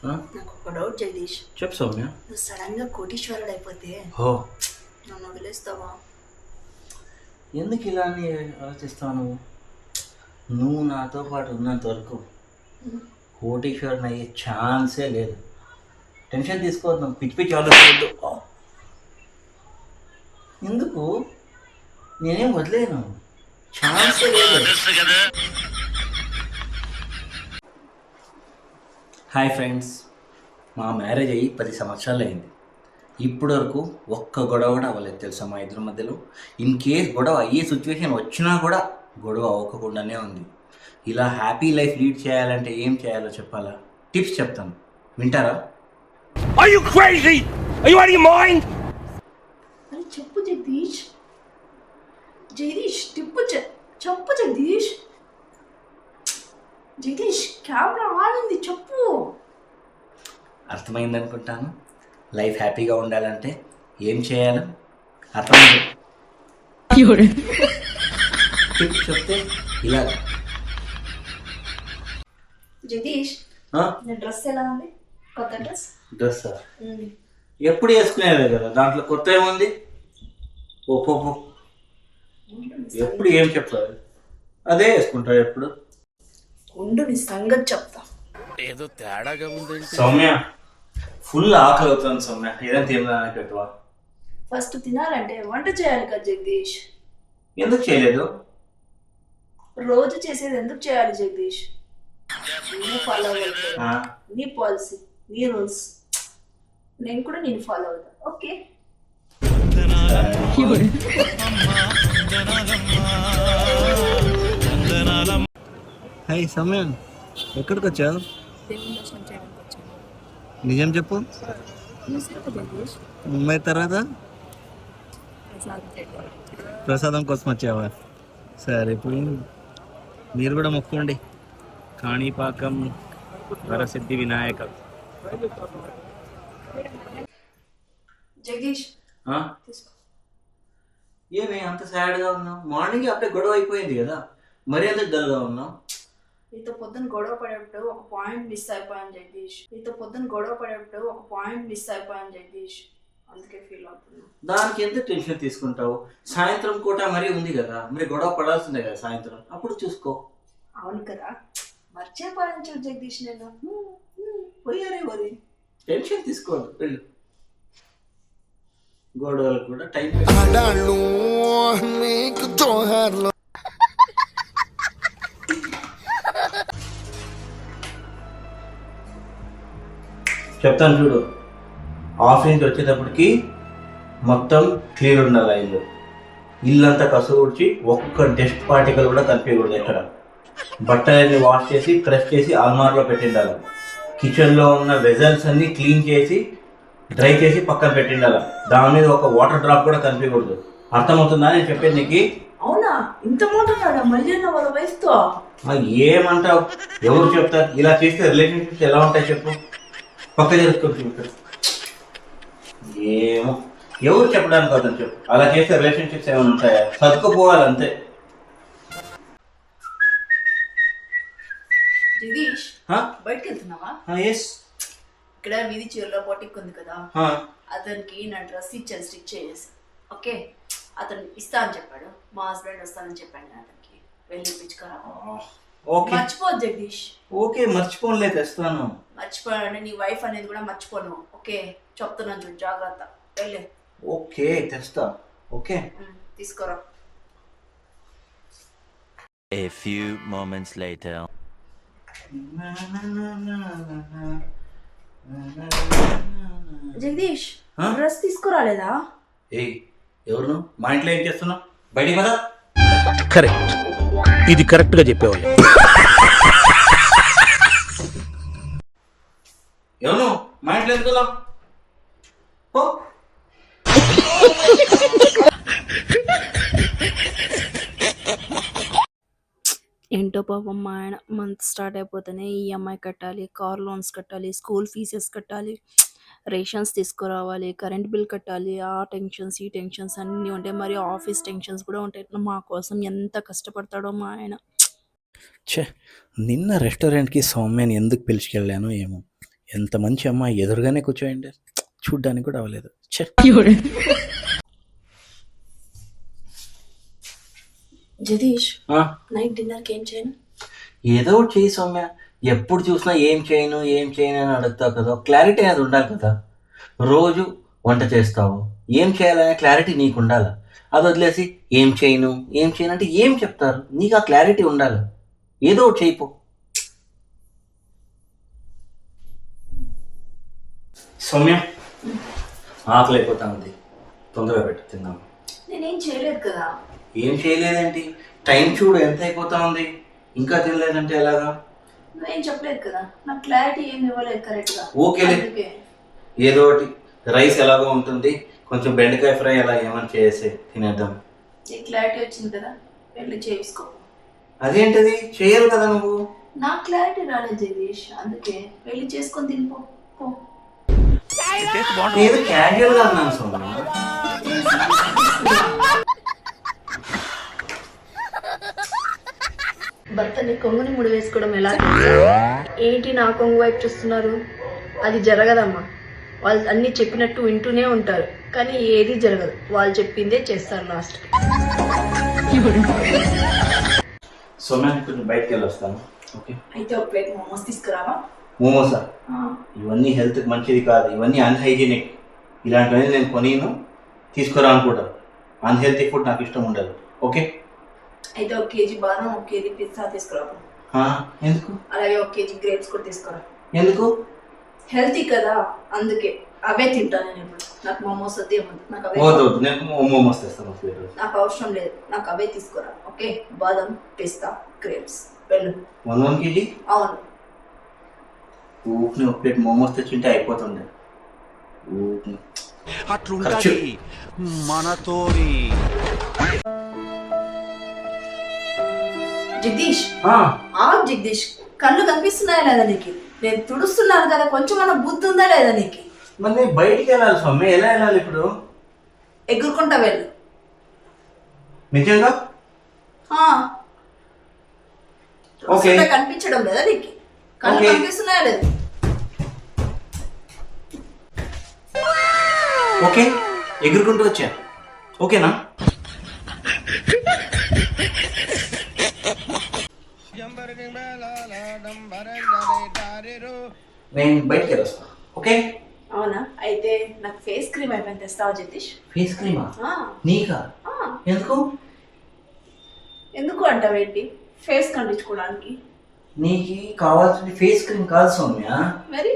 ఆ? నాకు ఒక డౌట్ జగదీష్. చెప్పు సౌమ్య. నువ్వు సడన్ గా కోటీశ్వరుడు అయిపోతే ఓ నన్ను వదిలేస్తావా? ఎందుకు ఇలా అని ఆలోచిస్తావు? నువ్వు నాతో పాటు ఉన్నంత వరకు కోటీశ్వరుని అయ్యే ఛాన్సే లేదు. టెన్షన్ తీసుకోవద్దు, నువ్వు పిచ్చి పిచ్చి ఆలోచించవద్దు. ఎందుకు? నేనేం వదిలేను, ఛాన్సే లేదు. హాయ్ ఫ్రెండ్స్, మా మ్యారేజ్ అయ్యి 10 సంవత్సరాలు అయింది. ఇప్పటి వరకు ఒక్క గొడవ కూడా అవ్వలేదు తెలుసా మా ఇద్దరి మధ్యలో. ఇన్ కేస్ గొడవ అయ్యే సిచ్యువేషన్ వచ్చినా కూడా గొడవ అవ్వకుండానే ఉంది. ఇలా హ్యాపీ లైఫ్ లీడ్ చేయాలంటే ఏం చేయాలో చెప్పాలా? టిప్స్ చెప్తాను, వింటారా? Are you crazy? Are you out of your mind? అరే చెప్పు జగదీష్. జగదీష్ టిప్పు చెప్పు జగదీష్. జగదీష్ కెమెరా ఆడింది, చెప్పు. అర్థమైంది అనుకుంటాను. లైఫ్ హ్యాపీగా ఉండాలంటే ఏం చేయాలో అర్థమైంది. టిప్స్ చెప్తే ఇలా. జగదీష్ నా డ్రెస్ ఎలా ఉంది? కొత్త డ్రెస్. డ్రెస్ ఎప్పుడు వేసుకునేదే కదా, దాంట్లో కొత్త ఏముంది? ఓపో, ఎప్పుడు ఏం చెప్పాలి, అదే వేసుకుంటావు ఎప్పుడు. ఉండు నీ సంగతి చెప్తా. ఏదో తేడాగా ఉంది. సౌమ్య, ఫుల్ ఆకలి అవుతుంది సౌమ్య, ఏదైనా తినడానికి పెట్టవా? ఫస్ట్ తినాలంటే వంట చేయాలి కదా జగదీష్. ఎందుకు చేయలేదు? రోజు చేసేది ఎందుకు చేయాలి జగదీష్? నేను ఫాలో అవ్వాలి, నీ పాలసీ, నీ రూల్స్. నేను కూడా నేను ఫాలో అవుతా. ఓకే. హాయ్ సౌమ్య, ఎక్కడికి వచ్చావు? నిజం చెప్పు. మరి తర్వాత ప్రసాదం కోసం వచ్చావా? సరే, ఇప్పుడు మీరు కూడా మొక్కండి. కాణిపాకం వరసిద్ధి వినాయక. జగదీష్ ఏమి అంత సాడ్గా ఉన్నావు? మార్నింగ్ అప్పుడే గొడవ అయిపోయింది కదా, మరి ఎందుకు డల్గా ఉన్నావు? నీతో పొద్దున్న గొడవ పడేటప్పుడు ఒక పాయింట్ మిస్ అయిపోయాను జగదీష్. అందుకే ఫీల్ అవుతున్నా. దానికి ఎందుకు టెన్షన్ తీసుకుంటావు? సాయంత్రం పూట మరీ ఉంది కదా, మరి గొడవ పడాల్సిందే కదా సాయంత్రం, అప్పుడు చూసుకో. అవును కదా, మర్చిపోయాను చూడు జగదీష్. నేను పోయారే, మరి టెన్షన్ తీసుకోవద్దు, వెళ్ళు. గొడవలు కూడా టైం చెప్తాను చూడు. ఆఫీస్ నుంచి వచ్చేటప్పటికి మొత్తం క్లీన్ ఉండాలి ఇల్లు. ఇల్లంతా కసువు ఊడ్చి ఒక్క డస్ట్ పార్టికల్ కూడా కనిపించకూడదు ఎక్కడ. బట్టలన్నీ వాష్ చేసి ప్రెస్ చేసి ఆల్మార్లో పెట్టిండాలి. కిచెన్లో ఉన్న వెజల్స్ అన్ని క్లీన్ చేసి డ్రై చేసి పక్కన పెట్టిండాలి. దాని మీద ఒక వాటర్ డ్రాప్ కూడా కనిపించకూడదు. అర్థమవుతుందా నేను చెప్పేది నీకు? అవునా, ఇంత మాట్లాడా మళ్ళీ వాళ్ళ వైఫ్ తో? ఏమంటావు? ఎవరు చెప్తారు? ఇలా చేస్తే రిలేషన్షిప్స్ ఎలా ఉంటాయి చెప్పు. పక్క జరుగుతుంది. ఏమో, ఎవరు చెప్పడానికి అవుతుంది చెప్పు. అలా చేస్తే రిలేషన్షిప్స్ ఏమైనా ఉంటాయా? సర్దుకుపోవాలి అంతే. జగదీష్ బయటకు వెళ్తున్నావా? ఇక్కడ వీధి చివరిలో బొటిక్ ఉంది కదా, అతనికి నా డ్రెస్ ఇచ్చాను, స్టిచ్ చేసి. ఓకే, అతను ఇస్తా అని చెప్పాడు. మా హస్బెండ్ వస్తానని చెప్పాను అతనికి. వెళ్ళి పిచ్చుకరా. మర్చిపోదు జగదీష్. ఓకే, మర్చిపోలే, తెస్తాను. మర్చిపోయాను, నీ వైఫ్ అనేది కూడా మర్చిపోను. ఓకే, చెప్తున్నాను చూడు, జాగ్రత్త. వెళ్ళే. ఓకే, తెస్తా. ఓకే, తీసుకోరా. A few moments later. Jagadish dress తీసుకురాలేదా? ఎవరు? మా ఇంట్లో ఏం చేస్తున్నావు? బయటికి పద. కరెక్ట్, ఇది కరెక్ట్ గా చెప్పేవాళ్ళు. ఎవరు మా ఇంట్లో ఎందుకు? ఏంటో పాపం మా ఆయన మంత్ స్టార్ట్ అయిపోతేనే ఈఎంఐ కట్టాలి, కార్ లోన్స్ కట్టాలి, స్కూల్ ఫీజెస్ కట్టాలి, రేషన్స్ తీసుకురావాలి, కరెంట్ బిల్ కట్టాలి. ఆ టెన్షన్స్ ఈ టెన్షన్స్ అన్నీ ఉంటాయి. మరి ఆఫీస్ టెన్షన్స్ కూడా ఉంటాయి. మా కోసం ఎంత కష్టపడతాడో మా ఆయన. నిన్న రెస్టారెంట్కి సౌమ్యాన్ని ఎందుకు పిలుచుకెళ్ళానో ఏమో. ఎంత మంచి అమ్మాయి ఎదురుగానే కూర్చోండి, చూడ్డానికి కూడా అవ్వలేదు. ఛే. జగదీష్, ఆ, నైట్ డిన్నర్కి ఏం చేయను? ఏదో ఒకటి చేయి సౌమ్య. ఎప్పుడు చూసినా ఏం చేయను అని అడుగుతావు కదా, క్లారిటీ అనేది ఉండాలి కదా. రోజు వంట చేస్తావు, ఏం చేయాలనే క్లారిటీ నీకు ఉండాలి. అది వదిలేసి ఏం చేయను అంటే ఏం చెప్తారు? నీకు ఆ క్లారిటీ ఉండాలి. ఏదో ఒకటి చేయిపో. సౌమ్య, ఆకలి అయిపోతా ఉంది, తొందరగా పెట్టు తిందాం. నేనేం చేయలేదు కదా. ఏం చేయలేదేంటి? టైం చూడు ఎంత అయిపోతా ఉంది, ఇంకా తినలేదంటే ఎలాగా? నువ్వేం చెప్పలేదు కదా, నాకు క్లారిటీ ఏం ఇవ్వలేదు కరెక్ట్గా. ఓకేలే, ఏదో ఒకటి. రైస్ ఎలాగో ఉంటుంది, కొంచెం బెండకాయ ఫ్రై అలా ఏమైనా చేసి తినేద్దాం. నీకు క్లారిటీ వచ్చింది కదా, వెళ్ళి చేసుకో. అదేంటిది, చేయాలి కదా నువ్వు. నాకు క్లారిటీ రాలేదు జగదీష్, అందుకే వెళ్ళి చేసుకొని తినిపో పో. ఏదో క్యాజువల్ గా అన్నాను సౌమ్య. భర్తని కొంగుని ముడి వేసుకోవడం ఎలా? ఏంటి నా కొంగు వైపు చూస్తున్నారు? అది జరగదమ్మా. వాళ్ళు అన్ని చెప్పినట్టు వింటూనే ఉంటారు, కానీ ఏది జరగదు. వాళ్ళు చెప్పిందే చేస్తారు లాస్ట్కి. సౌమ్య, కొంచెం బయటకు వెళ్ళి వస్తాను. ఓకే, అయితే ఒక ప్లేట్ మోమోస్ తీసుకురావా? మోమోసా? ఇవన్నీ హెల్త్కి మంచిది కాదు, ఇవన్నీ అన్హైజీనిక్. ఇలాంటివన్నీ నేను కొనిను, తీసుకురా అనుకుంటా. అన్హెల్తీ ఫుడ్ నాకు ఇష్టం ఉండదు. ఓకే, అయితే 1 కేజీ బాదం, 1 కేజీ పిస్తా తీసుకురావా? ఎందుకు? అలాగే 1 కేజీ గ్రేప్స్ కూడా తీసుకురా. ఎందుకు? హెల్తీ కదా, అందుకే అవే తింటాను నేను ఇప్పుడు. నాకు మోమోస్ వద్దు, ఏమొద్దు. నాకు అవే, వద్దు, నేను మోమోస్ తెస్తాను. నాకు అవసరం లేదు, నాకు అవే తీసుకురా. ఓకే, బాదం, పిస్తా, గ్రేప్స్. వెళ్ళు. 1 కేజీ? అవును. ఊపిని ఒక ప్లేట్ మోమోస్ తెచ్చింటే అయిపోతుండే. ఊపిని అట్లుంటది మనతోని. జగదీష్, జగదీష్, కళ్ళు కనిపిస్తున్నాయా లేదా నీకు? నేను తుడుస్తున్నాను కదా, కొంచెం అన్న బుద్ధి ఉందా లేదా నీకు? మరి నేను బయటికి వెళ్ళాలి సౌమ్య, ఎలా వెళ్ళాలి ఇప్పుడు? ఎగురుకుంటా వెళ్ళు. నిజంగా? ఓకే, కనిపించడం లేదా నీకు? కళ్ళు ఓకే. కనిపిస్తున్నాయా లేదు? ఓకే, ఎగురుకుంటూ వచ్చా. ఓకేనా? నేను బయటికి వెళ్ళొస్తా. ఓకే. అవునా? అయితే నాకు ఫేస్ క్రీమ్ అయిపోయింది, తెస్తావా జగదీష్? ఫేస్ క్రీమా? నీకా? ఎందుకు? ఎందుకు అంటావేంటి? ఫేస్ కండించుకోవడానికి. నీకు కావాల్సింది ఫేస్ క్రీమ్ కాదు సౌమ్య, మరి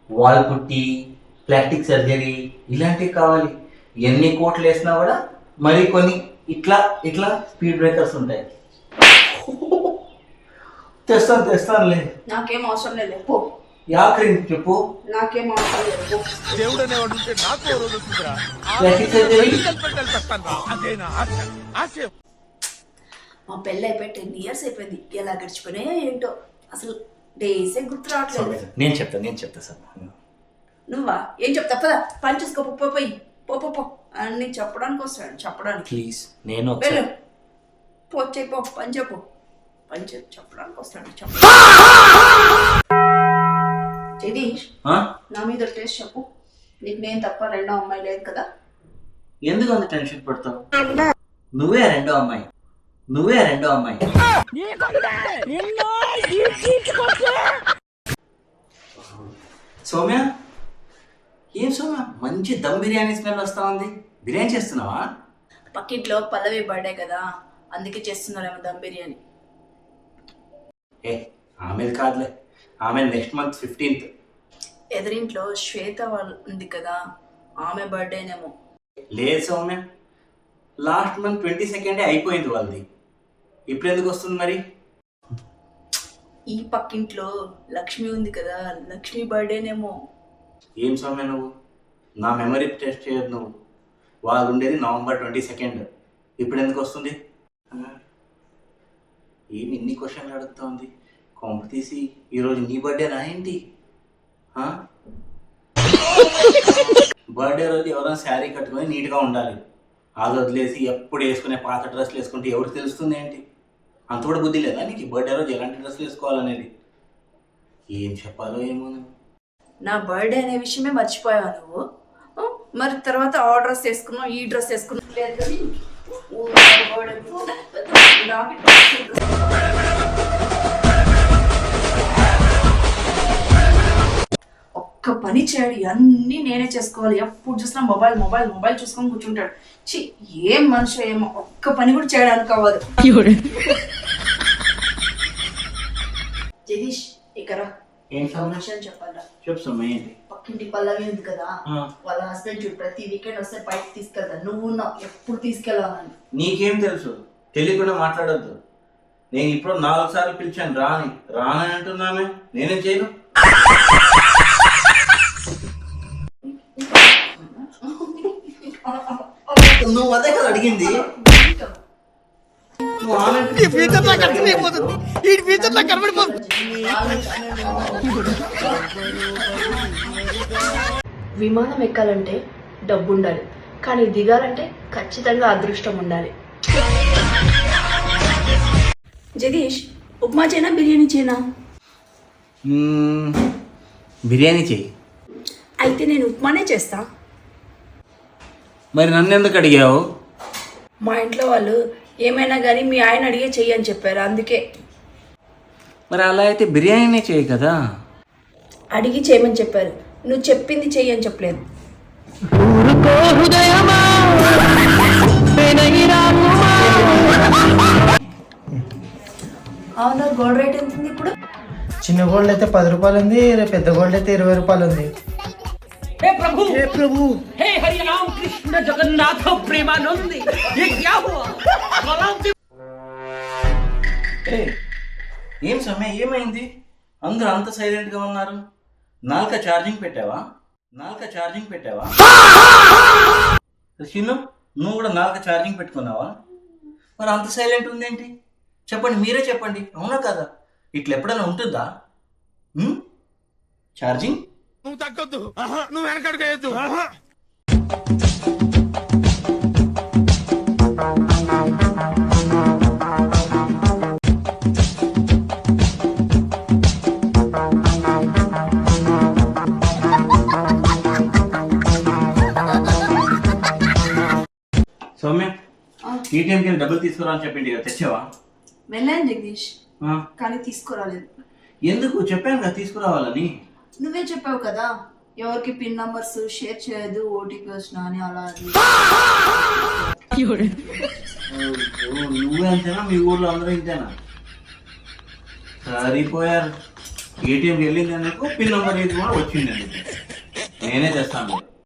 వాల్ పుట్టి, ప్లాస్టిక్ సర్జరీ ఇలాంటివి కావాలి. ఎన్ని కోట్లు వేసినా కూడా మరి కొన్ని ఇట్లా ఇట్లా స్పీడ్ బ్రేకర్స్ ఉంటాయి. తెస్తానులే. నాకేం అవసరం లేదు, పో. యా క్రీమ్ చెప్పు? నాకేం అవసరం లేదు, పో. దేవుడు అనేవాడు ఉంటే నాకు ఓ రోజు వస్తుందిరా. Plastic surgery? అదేనా ఆశ. మా పెళ్ళి అయిపోయి 10 years అయిపోయింది. ఎలా గడిచిపోయినాయో ఏంటో, అసలు డేసే గుర్తు రావట్లేదు. నేను చెప్తా సార్. నువ్వా? ఏం చెప్తా? పదా పని చూసుకో, పోయి పో అన్ని చెప్పడానికి వస్తాడు, చెప్పడానికి. ప్లీజ్, నేను వెళ్ళు, పో పని చెప్పు. చెప్పడానికి వస్తాడు, చెప్పు. జగదీష్, నా మీద టేస్ట్ చెప్పు. నీకు నేను తప్ప రెండో అమ్మాయి లేదు కదా? ఎందుకు అంత టెన్షన్ పడతావు? నువ్వే రెండో అమ్మాయి. సౌమ్య, ఏం సౌమ్య, మంచి దమ్ బిర్యానీ స్మెల్ వస్తా ఉంది. బిర్యానీ చేస్తున్నావా? పక్కింట్లో పల్లవి బర్త్డే కదా, అందుకే చేస్తున్నారేమో దమ్ బిర్యానీ. ఆమెది కాదులే, ఆమె నెక్స్ట్ మంత్ 15th. ఎదురింట్లో శ్వేత వాళ్ళు ఉంది కదా, ఆమె బర్త్డేనేమో. లేదు సౌమ్య, లాస్ట్ మంత్ 22nd అయిపోయింది వాళ్ళది. ఇప్పుడు ఎందుకు వస్తుంది మరి? ఈ పక్కింట్లో లక్ష్మి ఉంది కదా, లక్ష్మి బర్త్డేనేమో. ఏం సౌమ్య నువ్వు నా మెమరీ టెస్ట్ చేయదు నువ్వు. వాళ్ళు ఉండేది November 22nd, ఇప్పుడు ఎందుకు వస్తుంది? ఏమి ఇన్ని క్వశ్చన్లు అడుగుతా ఉంది. కొంప తీసి ఈరోజు నీ బర్త్డేనా ఏంటి? బర్త్డే రోజు ఎవరైనా శారీ కట్టుకొని నీట్గా ఉండాలి. అది వదిలేసి ఎప్పుడు వేసుకునే పాత డ్రెస్లు వేసుకుంటే ఎవరికి తెలుస్తుంది ఏంటి? అంత కూడా బుద్ధి లేదా నీకు? బర్త్డే రోజు ఎలాంటి డ్రెస్సులు వేసుకోవాలనేది ఏం చెప్పాలో ఏమో. నా బర్త్డే అనే విషయమే మర్చిపోయావు నువ్వు. మరి తర్వాత ఆ డ్రెస్ వేసుకున్నావు, ఈ డ్రెస్ వేసుకున్నావు లేదు కానీ ఒక్క పని చేయడు, అన్నీ నేనే చేసుకోవాలి. ఎప్పుడు చూసినా మొబైల్ మొబైల్ మొబైల్ చూసుకొని కూర్చుంటాడు. చి, ఏం మనిషి ఏమో, ఒక్క పని కూడా చేయడానికి అవ్వదు. జగదీష్ ఇక్కడ ఏం సమస్య విషయం చెప్పాలా? చెప్పు సౌమ్య ఏంటి? పక్కింటి పల్లవి ఉంది కదా, వాళ్ళ హస్బెండ్ చూడు ప్రతి వీకెండ్ వస్తే బయటకు తీసుకెళ్తా. నువ్వు ఎప్పుడు తీసుకెళ్ళాలని. నీకేం తెలుసు? తెలియకుండా మాట్లాడొద్దు. నేను ఇప్పుడు 4 సార్లు పిలిచాను రాని అంటున్నామే. నేనేం చేయను. నువ్వు అదే కదా అడిగింది. విమానం ఎక్కాలంటే డబ్బు ఉండాలి, కానీ దిగాలంటే ఖచ్చితంగా అదృష్టం ఉండాలి. జగదీష్, ఉప్మా చేయనా బిర్యానీ చేయనా? బిర్యానీ చెయ్యి. అయితే నేను ఉప్మానే చేస్తా. మరి నన్ను ఎందుకు అడిగావు? మా ఇంట్లో వాళ్ళు ఏమైనా కానీ మీ ఆయన అడిగే చెయ్యి అని చెప్పారు, అందుకే. మరి అలా అయితే బిర్యానీనే చేయి కదా. అడిగి చేయమని చెప్పారు, నువ్వు చెప్పింది చెయ్యి అని చెప్పలేదు. అవునా, గోల్డ్ రేట్ ఎంత ఉంది ఇప్పుడు? చిన్న గోల్డ్ అయితే 10 రూపాయలు ఉంది, పెద్ద గోల్డ్ అయితే 20 రూపాయలు ఉంది. हे प्रभु हे हरि राम कृष्ण जगन्नाथ प्रेमानंद ये क्या हुआ? ఏం సమయం ఏమైంది? అందరూ అంత సైలెంట్ గా ఉన్నారు. నాలుక ఛార్జింగ్ పెట్టావా? చిన్ను, నువ్వు కూడా నాలుక ఛార్జింగ్ పెట్టుకున్నావా? మరి అంత సైలెంట్ ఉందేంటి? చెప్పండి, మీరే చెప్పండి, అవునా కదా? ఇట్లా ఎప్పుడైనా ఉంటుందా ఛార్జింగ్? నువ్వు తగ్గొద్దు, నువ్వు వెనకడుగేయద్దు. సౌమ్య, ఏటీఎంకి వెళ్ళి డబ్బులు తీసుకురా అని చెప్పింది కదా, తెచ్చావా? వెళ్ళాను జగదీష్, కానీ తీసుకురాలేదు. ఎందుకు? చెప్పాను కదా తీసుకురావాలని. నువ్వే చెప్పావు కదా, ఎవరికి పిన్ నంబర్స్ షేర్ చేయదు, ఓటీపీ వచ్చినా అని. అలా నువ్వే అంతేనా? మీ ఊర్లో అందరూ ఇంతేనా? సరిపోయారు. ఏటీఎంకి వెళ్ళింది అందుకు, పిన్ నెంబర్ ఇది కూడా వచ్చింది అందుకు. నేనే చేస్తాను.